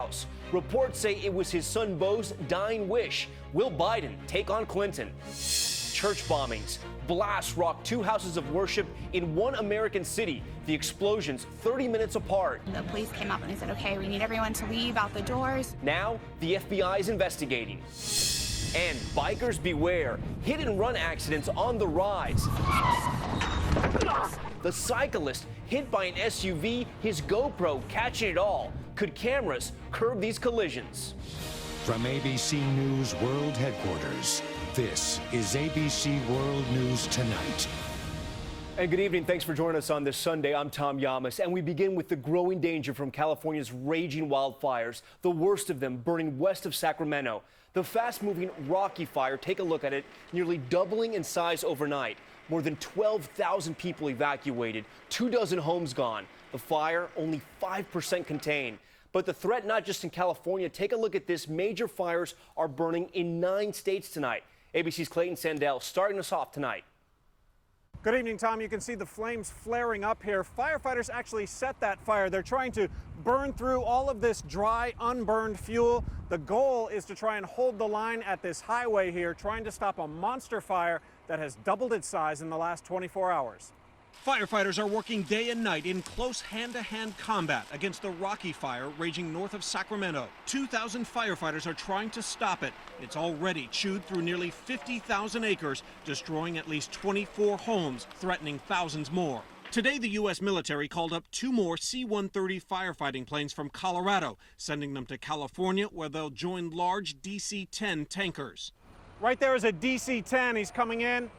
House. Reports say it was his son Beau's dying wish. Will Biden take on Clinton? Church bombings. Blasts rocked two houses of worship in one American city. The explosions 30 minutes apart. The police came up and they said, okay, we need everyone to leave out the doors. Now, the FBI is investigating. And bikers beware. Hit and run accidents on the rise. The cyclist hit by an SUV, his GoPro catching it all. Could cameras curb these collisions? From ABC News World Headquarters, this is ABC World News Tonight. And good evening. Thanks for joining us on this Sunday. I'm Tom Yamas, and we begin with the growing danger from California's raging wildfires, the worst of them burning west of Sacramento. The fast-moving Rocky Fire, take a look at it, nearly doubling in size overnight. More than 12,000 people evacuated, 24 homes gone. The fire only 5% contained. But the threat not just in California. Take a look at this. Major fires are burning in 9 states tonight. ABC's Clayton Sandell starting us off tonight. Good evening, Tom. You can see the flames flaring up here. Firefighters actually set that fire. They're trying to burn through all of this dry, unburned fuel. The goal is to try and hold the line at this highway here, trying to stop a monster fire that has doubled its size in the last 24 hours. Firefighters are working day and night in close hand-to-hand combat against the Rocky Fire raging north of Sacramento. 2,000 firefighters are trying to stop it. It's already chewed through nearly 50,000 acres, destroying at least 24 homes, threatening thousands more. Today, the U.S. military called up 2 more C-130 firefighting planes from Colorado, sending them to California, where they'll join large DC-10 tankers. Right there is a DC-10. He's coming in.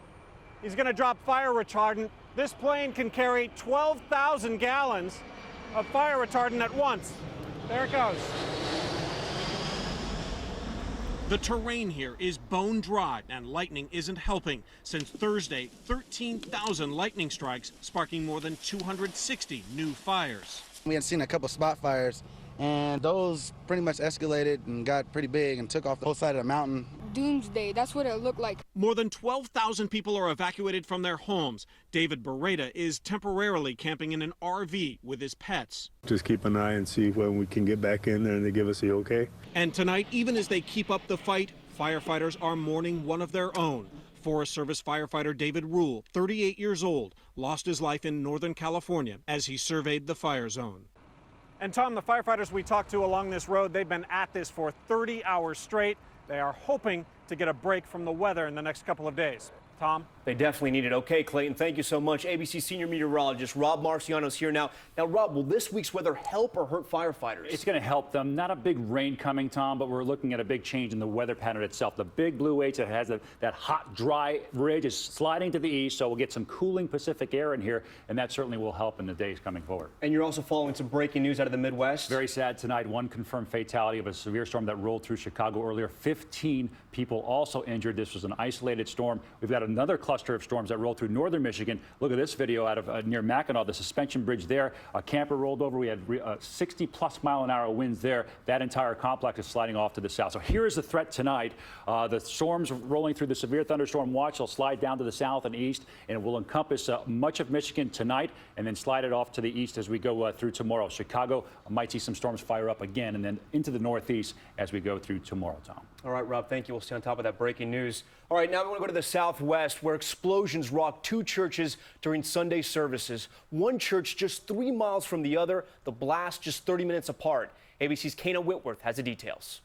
He's going to drop fire retardant. This plane can carry 12,000 gallons of fire retardant at once. There it goes. The terrain here is bone dry, and lightning isn't helping. Since Thursday, 13,000 lightning strikes, sparking more than 260 new fires. We had seen a couple spot fires, and those pretty much escalated and got pretty big and took off the whole side of the mountain. Doomsday, that's what it looked like. More than 12,000 people are evacuated from their homes. David Beretta is temporarily camping in an RV with his pets. Just keep an eye and see when we can get back in there and they give us the okay. And tonight, even as they keep up the fight, firefighters are mourning one of their own. Forest Service firefighter David Rule, 38 years old, lost his life in Northern California as he surveyed the fire zone. And Tom, the firefighters we talked to along this road, they've been at this for 30 hours straight. They are hoping to get a break from the weather in the next couple of days. Tom? They definitely need it. Okay, Clayton, thank you so much. ABC senior meteorologist Rob Marciano is here now. Now, Rob, will this week's weather help or hurt firefighters? It's going to help them. Not a big rain coming, Tom, but we're looking at a big change in the weather pattern itself. The big blue H that has that hot, dry ridge is sliding to the east, so we'll get some cooling Pacific air in here, and that certainly will help in the days coming forward. And you're also following some breaking news out of the Midwest? Very sad tonight. One confirmed fatality of a severe storm that rolled through Chicago earlier. 15 people also injured. This was an isolated storm. We've got another cluster of storms that rolled through northern Michigan. Look at this video out of near Mackinac, the suspension bridge there. A camper rolled over. We had 60-plus mile-an-hour winds there. That entire complex is sliding off to the south. So here is the threat tonight. The storms rolling through the severe thunderstorm watch will slide down to the south and east, and it will encompass much of Michigan tonight and then slide it off to the east as we go through tomorrow. Chicago might see some storms fire up again and then into the northeast as we go through tomorrow, Tom. All right, Rob, thank you. We'll stay on top of that breaking news. All right, now we want to go to the southwest, where explosions rocked 2 churches during Sunday services. One church just 3 miles from the other, the blast just 30 minutes apart. ABC's Kana Whitworth has the details.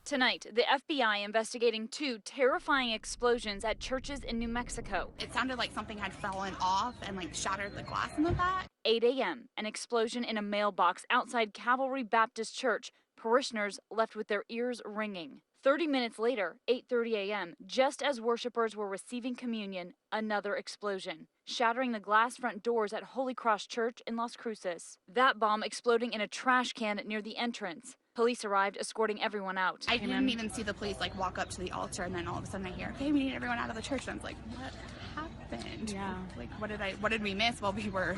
Tonight, the FBI investigating 2 terrifying explosions at churches in New Mexico. It sounded like something had fallen off and shattered the glass in the back. 8 a.m., an explosion in a mailbox outside Calvary Baptist Church. Parishioners left with their ears ringing. 30 minutes later, 8:30 a.m., just as worshipers were receiving communion, another explosion, shattering the glass front doors at Holy Cross Church in Las Cruces. That bomb exploding in a trash can near the entrance. Police arrived, escorting everyone out. I didn't even see the police walk up to the altar, and then all of a sudden I hear, okay, we need everyone out of the church. And I was like, what happened? Yeah. What did we miss while we were...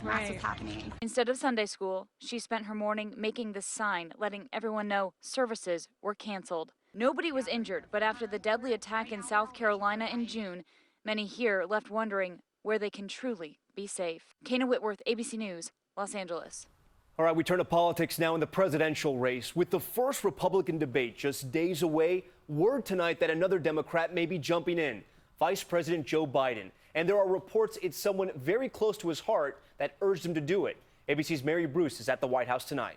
That's what's happening. Instead of Sunday school, she spent her morning making this sign, letting everyone know services were canceled. Nobody was injured, but after the deadly attack in South Carolina in June, many here left wondering where they can truly be safe. Kana Whitworth, ABC News, Los Angeles. All right, we turn to politics now in the presidential race. With the first Republican debate just days away, word tonight that another Democrat may be jumping in, Vice President Joe Biden. And there are reports it's someone very close to his heart that urged him to do it. ABC's Mary Bruce is at the White House tonight.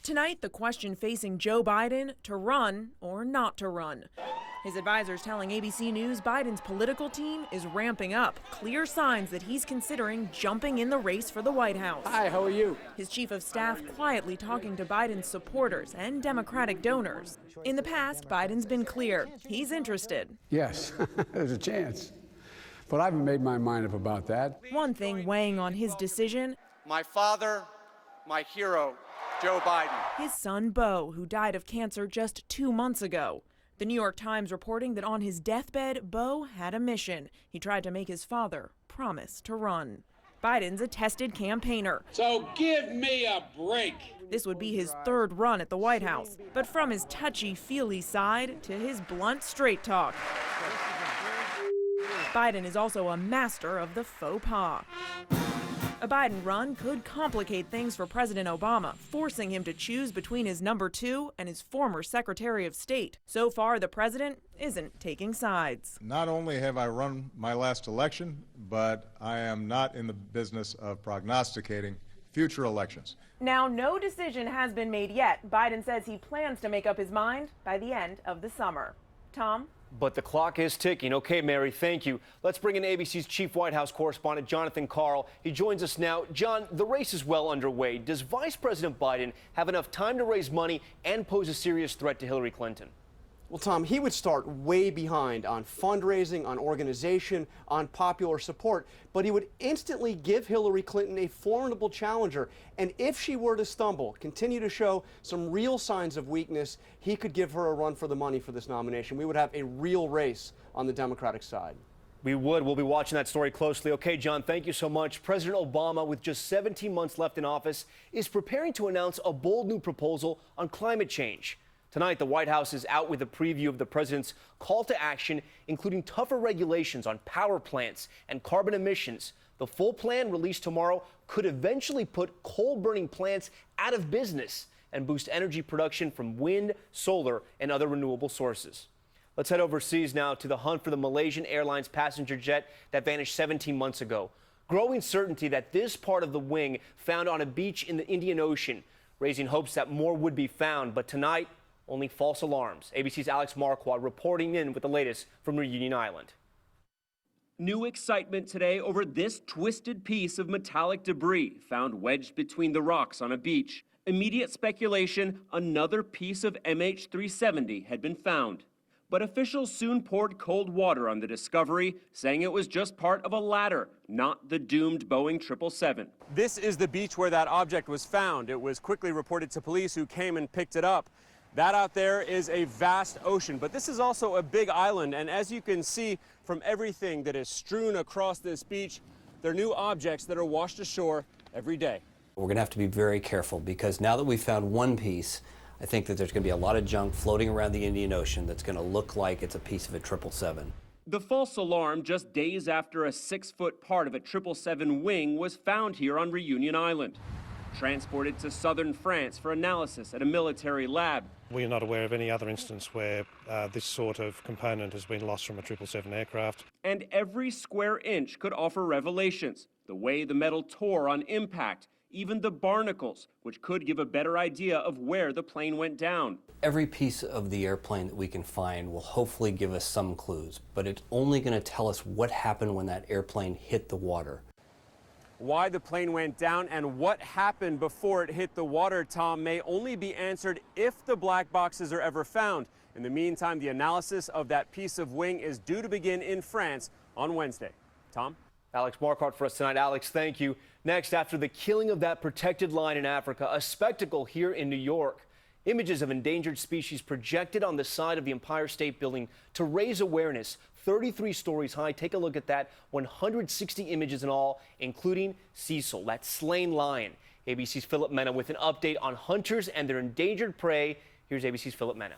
Tonight, the question facing Joe Biden: to run or not to run. His advisors telling ABC News Biden's political team is ramping up. Clear signs that he's considering jumping in the race for the White House. Hi, how are you? His chief of staff quietly talking to Biden's supporters and Democratic donors. In the past, Biden's been clear. He's interested. Yes, there's a chance. But I haven't made my mind up about that. One thing weighing on his decision: my father, my hero, Joe Biden. His son, Beau, who died of cancer just 2 months ago. The New York Times reporting that on his deathbed, Beau had a mission. He tried to make his father promise to run. Biden's a tested campaigner. So give me a break. This would be his third run at the White House, but from his touchy-feely side to his blunt straight talk. Biden is also a master of the faux pas. A Biden run could complicate things for President Obama, forcing him to choose between his number 2 and his former Secretary of State. So far, the president isn't taking sides. Not only have I run my last election, but I am not in the business of prognosticating future elections. Now, no decision has been made yet. Biden says he plans to make up his mind by the end of the summer. Tom? But the clock is ticking. Okay, Mary, thank you. Let's bring in ABC's chief White House correspondent, Jonathan Karl. He joins us now. John, the race is well underway. Does Vice President Biden have enough time to raise money and pose a serious threat to Hillary Clinton? Well, Tom, he would start way behind on fundraising, on organization, on popular support, but he would instantly give Hillary Clinton a formidable challenger. And if she were to stumble, continue to show some real signs of weakness, he could give her a run for the money for this nomination. We would have a real race on the Democratic side. We would. We'll be watching that story closely. Okay, John, thank you so much. President Obama, with just 17 months left in office, is preparing to announce a bold new proposal on climate change. Tonight, the White House is out with a preview of the president's call to action, including tougher regulations on power plants and carbon emissions. The full plan, released tomorrow, could eventually put coal-burning plants out of business and boost energy production from wind, solar, and other renewable sources. Let's head overseas now to the hunt for the Malaysian Airlines passenger jet that vanished 17 months ago. Growing certainty that this part of the wing found on a beach in the Indian Ocean, raising hopes that more would be found. But tonight, only false alarms. ABC's Alex Marquardt reporting in with the latest from Reunion Island. New excitement today over this twisted piece of metallic debris found wedged between the rocks on a beach. Immediate speculation, another piece of MH370 had been found. But officials soon poured cold water on the discovery, saying it was just part of a ladder, not the doomed Boeing 777. This is the beach where that object was found. It was quickly reported to police, who came and picked it up. That out there is a vast ocean, but this is also a big island, and as you can see from everything that is strewn across this beach, there are new objects that are washed ashore every day. We're going to have to be very careful, because now that we've found one piece, I think that there's going to be a lot of junk floating around the Indian Ocean that's going to look like it's a piece of a 777. The false alarm just days after a 6-foot part of a 777 wing was found here on Reunion Island. Transported to southern France for analysis at a military lab. We are not aware of any other instance where this sort of component has been lost from a 777 aircraft. And every square inch could offer revelations. The way the metal tore on impact, even the barnacles, which could give a better idea of where the plane went down. Every piece of the airplane that we can find will hopefully give us some clues, but it's only going to tell us what happened when that airplane hit the water. Why the plane went down and what happened before it hit the water, Tom, may only be answered if the black boxes are ever found. In the meantime, the analysis of that piece of wing is due to begin in France on Wednesday. Tom? Alex Marquardt for us tonight. Alex, thank you. Next, after the killing of that protected lion in Africa, a spectacle here in New York. Images of endangered species projected on the side of the Empire State Building to raise awareness. 33 stories high. Take a look at that. 160 images in all, including Cecil, that slain lion. ABC's Philip Mena with an update on hunters and their endangered prey. Here's ABC's Philip Mena.